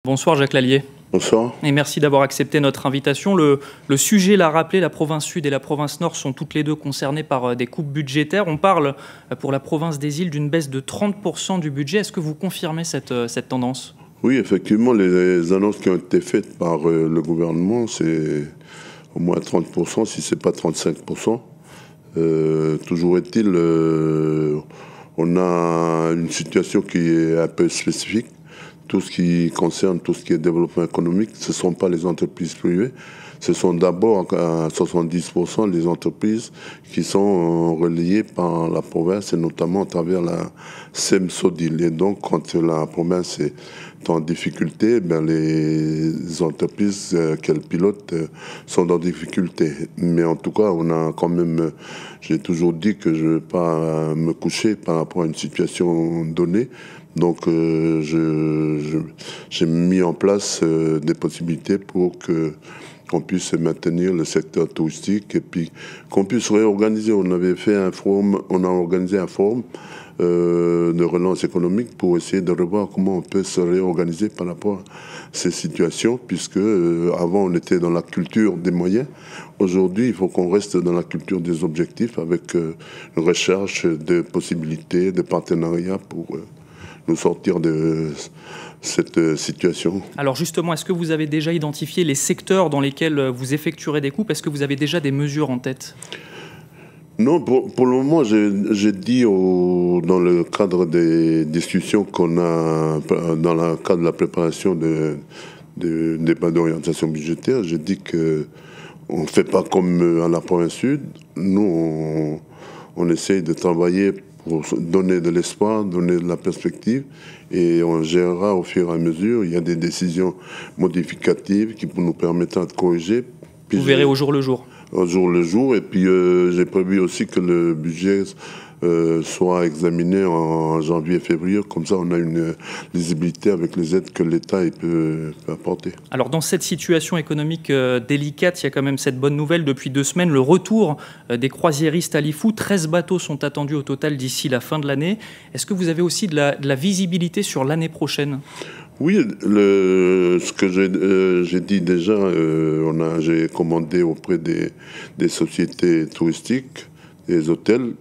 Bonsoir Jacques Lallier. Bonsoir. Et merci d'avoir accepté notre invitation. Le sujet l'a rappelé, la province sud et la province nord sont toutes les deux concernées par des coupes budgétaires. On parle pour la province des îles d'une baisse de 30% du budget. Est-ce que vous confirmez cette tendance ? Oui, effectivement, les annonces qui ont été faites par le gouvernement, c'est au moins 30%, si ce n'est pas 35%. Toujours est-il, on a une situation qui est un peu spécifique. Tout ce qui concerne tout ce qui est développement économique, ce ne sont pas les entreprises privées, ce sont d'abord à 70% les entreprises qui sont relayées par la province et notamment à travers la SEM-SODIL. Et donc, quand la province est en difficulté, les entreprises qu'elle pilote sont en difficulté. Mais en tout cas, on a quand même, j'ai toujours dit que je ne veux pas me coucher par rapport à une situation donnée. Donc, j'ai mis en place des possibilités pour qu'on puisse maintenir le secteur touristique et puis qu'on puisse réorganiser. On avait fait un forum, on a organisé un forum de relance économique pour essayer de revoir comment on peut se réorganiser par rapport à ces situations, puisque avant on était dans la culture des moyens. Aujourd'hui, il faut qu'on reste dans la culture des objectifs avec une recherche de possibilités, de partenariats pour nous sortir de cette situation. Alors justement, est-ce que vous avez déjà identifié les secteurs dans lesquels vous effectuerez des coupes ? Est-ce que vous avez déjà des mesures en tête ? Non, pour le moment, j'ai dit dans le cadre des discussions qu'on a, dans le cadre de la préparation des débats d'orientation budgétaire, j'ai dit qu'on ne fait pas comme à la province sud. Nous, on essaye de travailler pour donner de l'espoir, donner de la perspective, et on gérera au fur et à mesure. Il y a des décisions modificatives qui nous permettront de corriger. Puis vous verrez au jour le jour. Au jour le jour, et puis j'ai prévu aussi que le budget soit examiné en janvier-février, comme ça on a une lisibilité avec les aides que l'État peut apporter. Alors dans cette situation économique délicate, il y a quand même cette bonne nouvelle depuis 2 semaines, le retour des croisiéristes à Lifou. 13 bateaux sont attendus au total d'ici la fin de l'année. Est-ce que vous avez aussi de la visibilité sur l'année prochaine ? Oui, ce que j'ai dit déjà, j'ai commandé auprès des sociétés touristiques, des hôtels,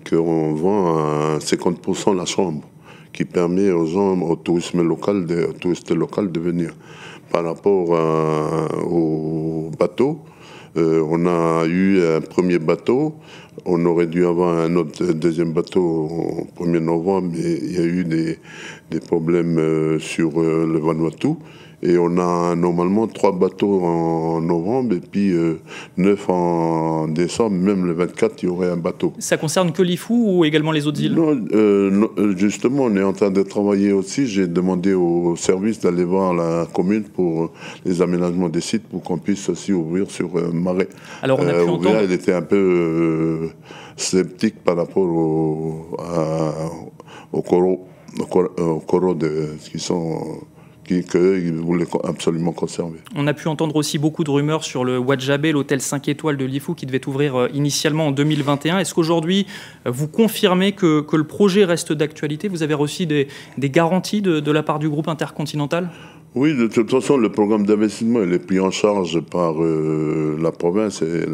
qu'on vend à 50% la chambre, qui permet aux gens, au touristes locaux de venir. Par rapport aux bateaux, on a eu un premier bateau, on aurait dû avoir un deuxième bateau au 1er novembre, mais il y a eu des problèmes sur le Vanuatu. Et on a normalement 3 bateaux en novembre et puis 9 en décembre, même le 24, il y aurait un bateau. Ça concerne que Lifou ou également les autres îles ? Non, justement, on est en train de travailler aussi. J'ai demandé au service d'aller voir la commune pour les aménagements des sites pour qu'on puisse aussi ouvrir sur Marais. Alors on a pu entendre... Elle était un peu sceptique par rapport aux coraux qui sont... qu'ils voulaient absolument conserver. On a pu entendre aussi beaucoup de rumeurs sur le Wadjabé, l'hôtel 5 étoiles de Lifou, qui devait ouvrir initialement en 2021. Est-ce qu'aujourd'hui, vous confirmez que le projet reste d'actualité ? Vous avez reçu des garanties de la part du groupe Intercontinental ? Oui, de toute façon, le programme d'investissement il est pris en charge par la province et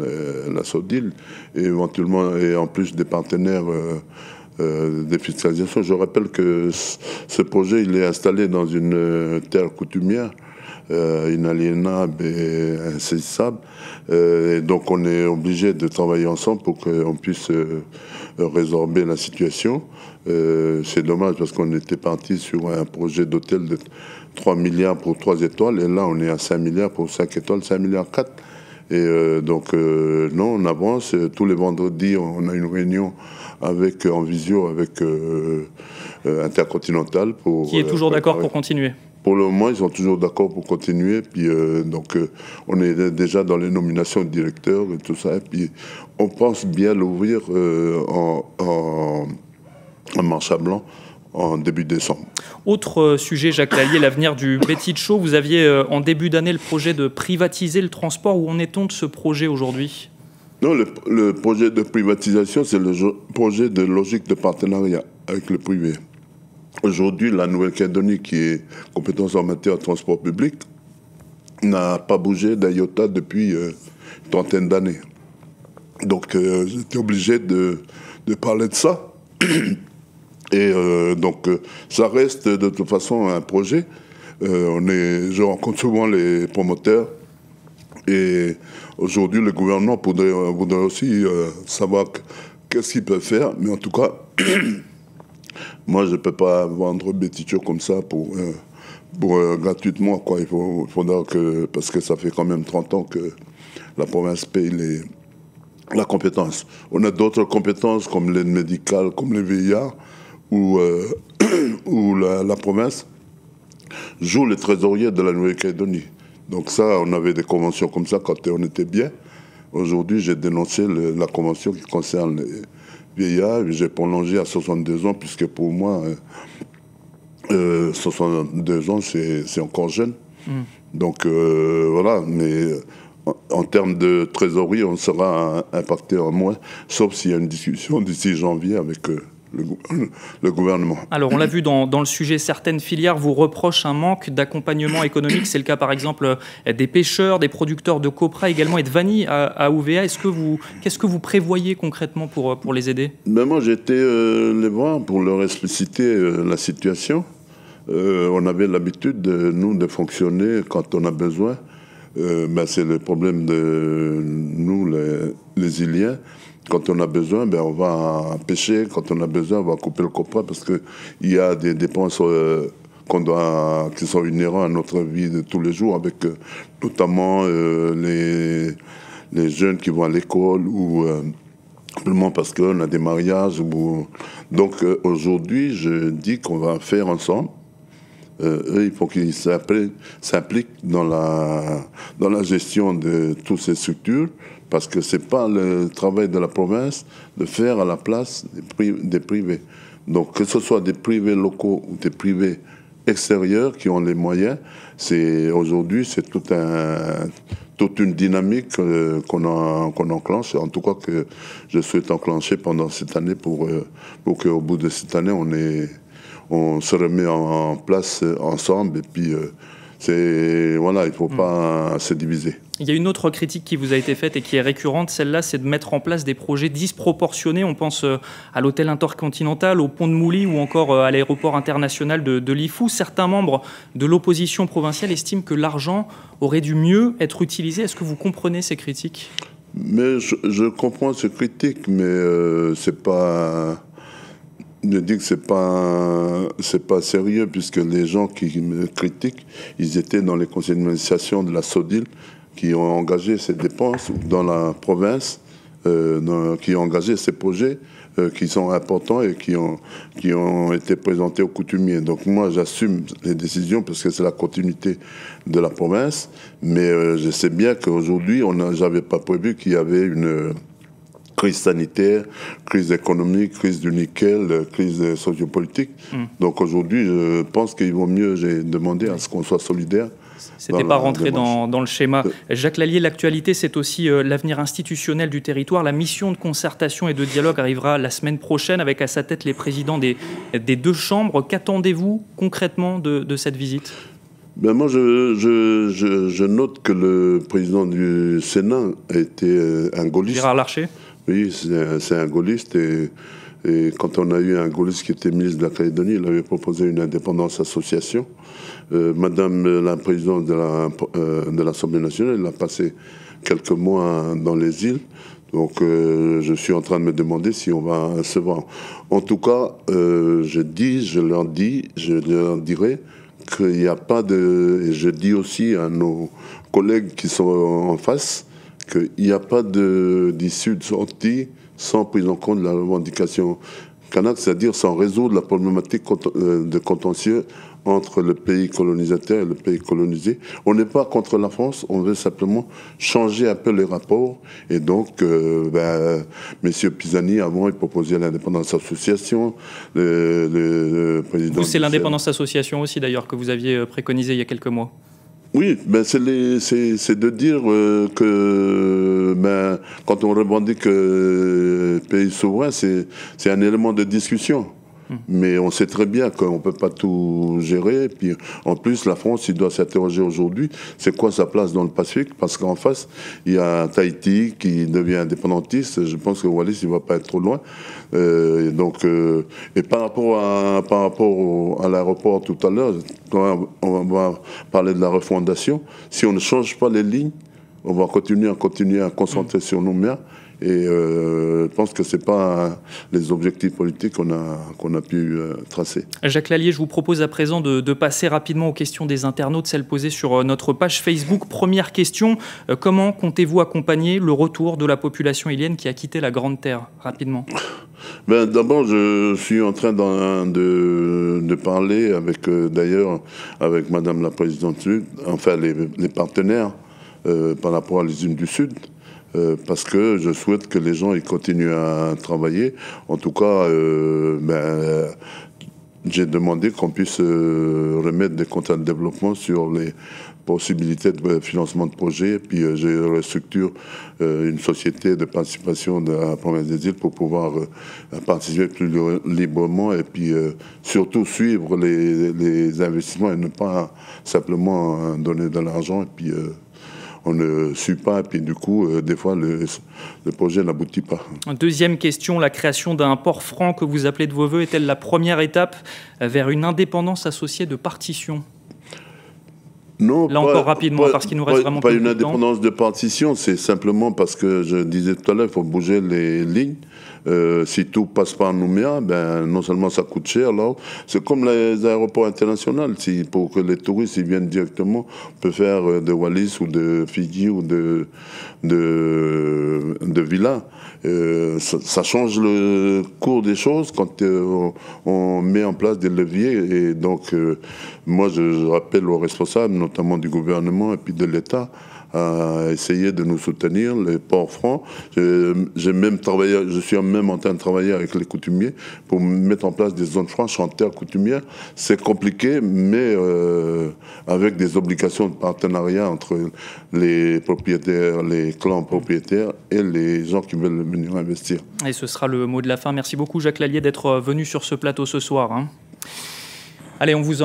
la SODIL, et éventuellement, et en plus des partenaires des fiscalisations. Je rappelle que ce projet il est installé dans une terre coutumière, inaliénable et insaisissable. Et donc on est obligé de travailler ensemble pour qu'on puisse résorber la situation. C'est dommage parce qu'on était parti sur un projet d'hôtel de 3 milliards pour 3 étoiles et là on est à 5 milliards pour 5 étoiles, 5 milliards 4. Et donc non, on avance. Tous les vendredis on a une réunion en visio avec Intercontinental. Qui est toujours d'accord pour continuer ? Pour le moment, ils sont toujours d'accord pour continuer. Puis, donc, on est déjà dans les nominations de directeurs et tout ça. Et puis, on pense bien l'ouvrir en marche à blanc en début décembre. Autre sujet, Jacques Lallier, l'avenir du Betty Show. Vous aviez en début d'année le projet de privatiser le transport. Où en est-on de ce projet aujourd'hui ? Non, le projet de privatisation, c'est le projet de logique de partenariat avec le privé. Aujourd'hui, la Nouvelle-Calédonie, qui est compétence en matière de transport public, n'a pas bougé d'un iota depuis une trentaine d'années. Donc j'étais obligé de parler de ça. Et donc ça reste de toute façon un projet. Je rencontre souvent les promoteurs. Et aujourd'hui, le gouvernement voudrait aussi savoir qu'est-ce qu'il peut faire. Mais en tout cas, moi, je ne peux pas vendre des t-shirts comme ça pour gratuitement, quoi. Il faudra que, parce que ça fait quand même 30 ans que la province paye la compétence. On a d'autres compétences comme l'aide médicale, comme les VIA, où la province joue les trésoriers de la Nouvelle-Calédonie. Donc ça, on avait des conventions comme ça quand on était bien. Aujourd'hui, j'ai dénoncé la convention qui concerne les VIA. J'ai prolongé à 62 ans, puisque pour moi, 62 ans, c'est encore jeune. Donc voilà, mais en termes de trésorerie, on sera impacté en moins, sauf s'il y a une discussion d'ici janvier avec le gouvernement. Alors, on l'a vu dans le sujet, certaines filières vous reprochent un manque d'accompagnement économique. C'est le cas, par exemple, des pêcheurs, des producteurs de copra également et de vanille à UVA. Qu'est-ce que vous prévoyez concrètement pour les aider? Ben moi, j'ai été les voir pour leur expliciter la situation. On avait l'habitude, nous, de fonctionner quand on a besoin. C'est le problème de nous, les Iliens. Quand on a besoin, on va pêcher. Quand on a besoin, on va couper le copra parce qu'il y a des dépenses qui sont inhérentes à notre vie de tous les jours, avec notamment les jeunes qui vont à l'école ou simplement parce qu'on a des mariages. Donc aujourd'hui, je dis qu'on va faire ensemble. Eux, il faut qu'ils s'impliquent dans la gestion de toutes ces structures, parce que ce n'est pas le travail de la province de faire à la place des privés. Donc que ce soit des privés locaux ou des privés extérieurs qui ont les moyens, aujourd'hui c'est toute une dynamique qu'on enclenche, en tout cas que je souhaite enclencher pendant cette année pour qu'au bout de cette année on se remet en place ensemble, et puis il ne faut pas se diviser. Il y a une autre critique qui vous a été faite et qui est récurrente, celle-là, c'est de mettre en place des projets disproportionnés. On pense à l'hôtel intercontinental, au pont de Mouly ou encore à l'aéroport international de Lifou. Certains membres de l'opposition provinciale estiment que l'argent aurait dû mieux être utilisé. Est-ce que vous comprenez ces critiques? Mais je comprends ces critiques, mais c'est pas... Je dis que c'est pas sérieux, puisque les gens qui me critiquent, ils étaient dans les conseils d'administration de la SODIL, qui ont engagé ces dépenses dans la province, qui ont engagé ces projets qui sont importants et qui ont été présentés aux coutumiers. Donc moi, j'assume les décisions parce que c'est la continuité de la province, mais je sais bien qu'aujourd'hui, j'avais pas prévu qu'il y avait une crise sanitaire, crise économique, crise du nickel, crise sociopolitique. Donc aujourd'hui, je pense qu'il vaut mieux, j'ai demandé à ce qu'on soit solidaire. C'était pas rentré dans le schéma. Jacques Lallier, l'actualité, c'est aussi l'avenir institutionnel du territoire. La mission de concertation et de dialogue arrivera la semaine prochaine avec à sa tête les présidents des deux chambres. Qu'attendez-vous concrètement de cette visite? Moi, je note que le président du Sénat a été un gaulliste. Gérard Larcher? Oui, c'est un gaulliste, et quand on a eu un gaulliste qui était ministre de la Calédonie, il avait proposé une indépendance association. Madame la présidente de l'Assemblée nationale, elle a passé quelques mois dans les îles. Donc je suis en train de me demander si on va se voir. En tout cas, je leur dirai qu'il n'y a pas de... Et je dis aussi à nos collègues qui sont en face qu'il n'y a pas d'issue de sortie sans prise en compte de la revendication kanak, c'est-à-dire sans résoudre la problématique de contentieux entre le pays colonisateur et le pays colonisé. On n'est pas contre la France, on veut simplement changer un peu les rapports. Et donc, messieurs Pisani, avant, il proposait l'indépendance association. Le président... C'est l'indépendance association aussi, d'ailleurs, que vous aviez préconisé il y a quelques mois. Oui, c'est de dire que quand on revendique pays souverain, c'est un élément de discussion. Mais on sait très bien qu'on ne peut pas tout gérer. Et puis, en plus, la France, il doit s'interroger aujourd'hui, c'est quoi sa place dans le Pacifique? Parce qu'en face, il y a Tahiti qui devient indépendantiste. Je pense que Wallis, il ne va pas être trop loin. Et par rapport à l'aéroport tout à l'heure, on va parler de la refondation. Si on ne change pas les lignes, on va continuer à concentrer sur Nouméa. Et je pense que ce n'est pas les objectifs politiques qu'on a pu tracer. Jacques Lallier, je vous propose à présent de passer rapidement aux questions des internautes, celles posées sur notre page Facebook. Première question, comment comptez-vous accompagner le retour de la population ilienne qui a quitté la Grande Terre? Rapidement. D'abord, je suis en train de parler d'ailleurs avec Madame la Présidente Sud, enfin les partenaires par rapport à l'usine du Sud. Parce que je souhaite que les gens ils continuent à travailler. En tout cas, j'ai demandé qu'on puisse remettre des contrats de développement sur les possibilités de financement de projets. Puis je restructure une société de participation de la province des îles pour pouvoir participer plus librement et puis surtout suivre les investissements et ne pas simplement donner de l'argent et puis on ne suit pas, et puis du coup, des fois, le projet n'aboutit pas. Deuxième question, la création d'un port franc que vous appelez de vos voeux est-elle la première étape vers une indépendance associée de partition? Non, là encore rapidement, parce qu'il nous reste vraiment pas une indépendance de partition, c'est simplement parce que, je disais tout à l'heure, il faut bouger les lignes. Si tout passe par Nouméa, non seulement ça coûte cher, là, c'est comme les aéroports internationaux. Pour que les touristes ils viennent directement, on peut faire de Wallis ou de Fidji ou de Vila. Ça change le cours des choses quand on met en place des leviers. Et donc, moi, je rappelle aux responsables, notamment du gouvernement et puis de l'État, à essayer de nous soutenir, les ports francs. Je suis même en train de travailler avec les coutumiers pour mettre en place des zones franches en terre coutumière. C'est compliqué, mais avec des obligations de partenariat entre les propriétaires, les clans propriétaires et les gens qui veulent venir investir. Et ce sera le mot de la fin. Merci beaucoup, Jacques Lallier, d'être venu sur ce plateau ce soir. Allez, on vous emmène.